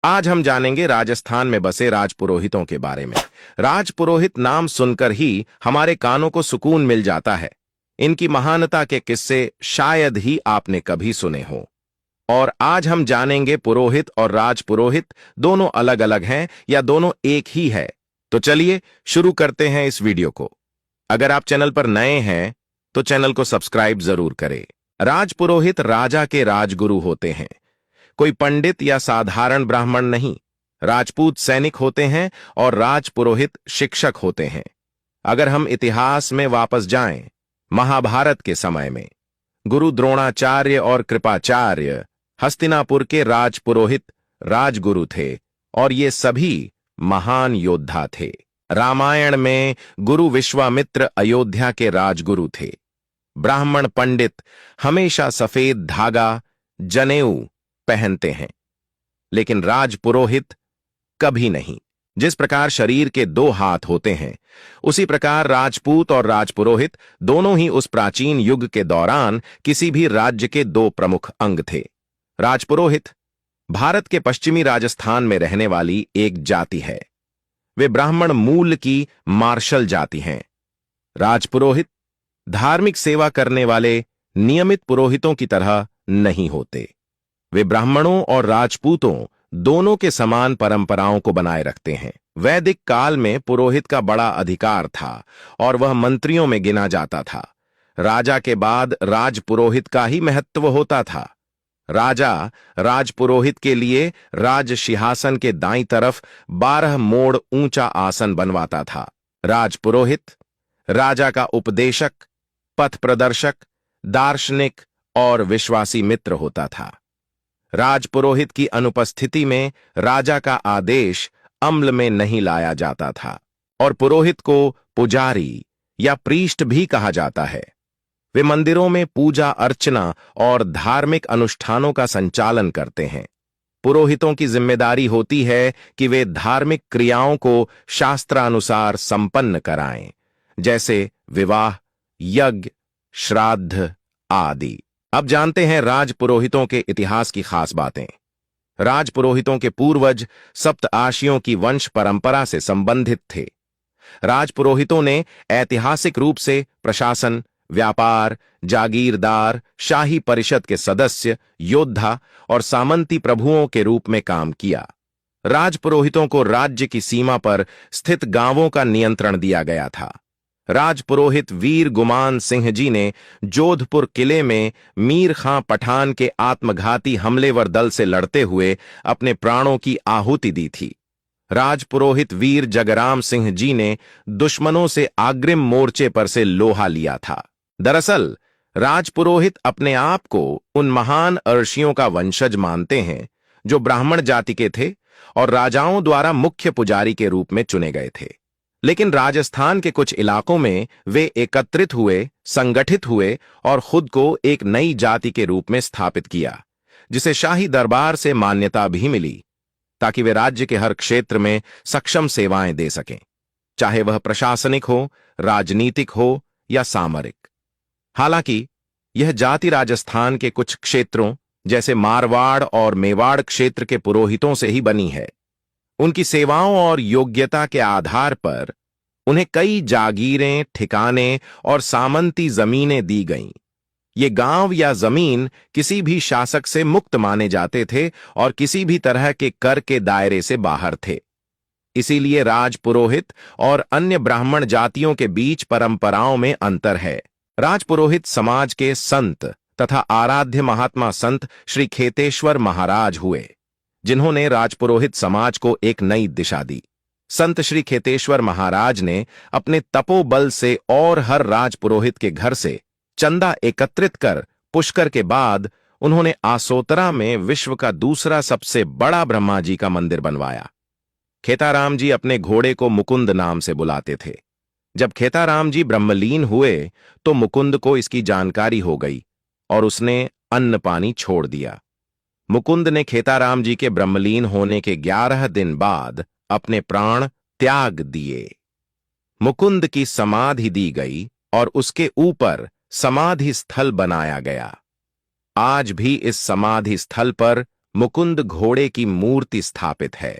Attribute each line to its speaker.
Speaker 1: आज हम जानेंगे राजस्थान में बसे राजपुरोहितों के बारे में। राजपुरोहित नाम सुनकर ही हमारे कानों को सुकून मिल जाता है। इनकी महानता के किस्से शायद ही आपने कभी सुने हो। और आज हम जानेंगे पुरोहित और राजपुरोहित दोनों अलग अलग हैं या दोनों एक ही है। तो चलिए शुरू करते हैं इस वीडियो को। अगर आप चैनल पर नए हैं तो चैनल को सब्सक्राइब जरूर करें। राजपुरोहित राजा के राजगुरु होते हैं। कोई पंडित या साधारण ब्राह्मण नहीं। राजपूत सैनिक होते हैं और राजपुरोहित शिक्षक होते हैं। अगर हम इतिहास में वापस जाएं, महाभारत के समय में गुरु द्रोणाचार्य और कृपाचार्य हस्तिनापुर के राजपुरोहित राजगुरु थे और ये सभी महान योद्धा थे। रामायण में गुरु विश्वामित्र अयोध्या के राजगुरु थे। ब्राह्मण पंडित हमेशा सफेद धागा जनेऊ पहनते हैं, लेकिन राजपुरोहित कभी नहीं। जिस प्रकार शरीर के दो हाथ होते हैं, उसी प्रकार राजपूत और राजपुरोहित दोनों ही उस प्राचीन युग के दौरान किसी भी राज्य के दो प्रमुख अंग थे। राजपुरोहित भारत के पश्चिमी राजस्थान में रहने वाली एक जाति है। वे ब्राह्मण मूल की मार्शल जाति हैं। राजपुरोहित धार्मिक सेवा करने वाले नियमित पुरोहितों की तरह नहीं होते। वे ब्राह्मणों और राजपूतों दोनों के समान परंपराओं को बनाए रखते हैं। वैदिक काल में पुरोहित का बड़ा अधिकार था और वह मंत्रियों में गिना जाता था। राजा के बाद राजपुरोहित का ही महत्व होता था। राजा राजपुरोहित के लिए राज सिंहासन के दाईं तरफ 12 मोड़ ऊंचा आसन बनवाता था। राजपुरोहित राजा का उपदेशक, पथ प्रदर्शक, दार्शनिक और विश्वासी मित्र होता था। राजपुरोहित की अनुपस्थिति में राजा का आदेश अमल में नहीं लाया जाता था और पुरोहित को पुजारी या प्रीस्ट भी कहा जाता है। वे मंदिरों में पूजा अर्चना और धार्मिक अनुष्ठानों का संचालन करते हैं। पुरोहितों की जिम्मेदारी होती है कि वे धार्मिक क्रियाओं को शास्त्रानुसार संपन्न कराएं, जैसे विवाह, यज्ञ, श्राद्ध आदि। अब जानते हैं राजपुरोहितों के इतिहास की खास बातें। राजपुरोहितों के पूर्वज सप्तआशियों की वंश परंपरा से संबंधित थे। राजपुरोहितों ने ऐतिहासिक रूप से प्रशासन, व्यापार, जागीरदार, शाही परिषद के सदस्य, योद्धा और सामंती प्रभुओं के रूप में काम किया। राजपुरोहितों को राज्य की सीमा पर स्थित गांवों का नियंत्रण दिया गया था। राजपुरोहित वीर गुमान सिंह जी ने जोधपुर किले में मीर खां पठान के आत्मघाती हमलेवर दल से लड़ते हुए अपने प्राणों की आहुति दी थी। राजपुरोहित वीर जगराम सिंह जी ने दुश्मनों से अग्रिम मोर्चे पर से लोहा लिया था। दरअसल राजपुरोहित अपने आप को उन महान अर्षियों का वंशज मानते हैं जो ब्राह्मण जाति के थे और राजाओं द्वारा मुख्य पुजारी के रूप में चुने गए थे। लेकिन राजस्थान के कुछ इलाकों में वे एकत्रित हुए, संगठित हुए और खुद को एक नई जाति के रूप में स्थापित किया, जिसे शाही दरबार से मान्यता भी मिली, ताकि वे राज्य के हर क्षेत्र में सक्षम सेवाएं दे सकें, चाहे वह प्रशासनिक हो, राजनीतिक हो या सामरिक। हालांकि यह जाति राजस्थान के कुछ क्षेत्रों जैसे मारवाड़ और मेवाड़ क्षेत्र के पुरोहितों से ही बनी है। उनकी सेवाओं और योग्यता के आधार पर उन्हें कई जागीरें, ठिकाने और सामंती जमीनें दी गईं। ये गांव या जमीन किसी भी शासक से मुक्त माने जाते थे और किसी भी तरह के कर के दायरे से बाहर थे। इसीलिए राजपुरोहित और अन्य ब्राह्मण जातियों के बीच परंपराओं में अंतर है। राजपुरोहित समाज के संत तथा आराध्य महात्मा संत श्री खेतेश्वर महाराज हुए, जिन्होंने राजपुरोहित समाज को एक नई दिशा दी। संत श्री खेतेश्वर महाराज ने अपने तपोबल से और हर राजपुरोहित के घर से चंदा एकत्रित कर पुष्कर के बाद उन्होंने आसोतरा में विश्व का दूसरा सबसे बड़ा ब्रह्मा जी का मंदिर बनवाया। खेताराम जी अपने घोड़े को मुकुंद नाम से बुलाते थे। जब खेताराम जी ब्रह्मलीन हुए तो मुकुंद को इसकी जानकारी हो गई और उसने अन्न पानी छोड़ दिया। मुकुंद ने खेताराम जी के ब्रह्मलीन होने के 11 दिन बाद अपने प्राण त्याग दिए। मुकुंद की समाधि दी गई और उसके ऊपर समाधि स्थल बनाया गया। आज भी इस समाधि स्थल पर मुकुंद घोड़े की मूर्ति स्थापित है।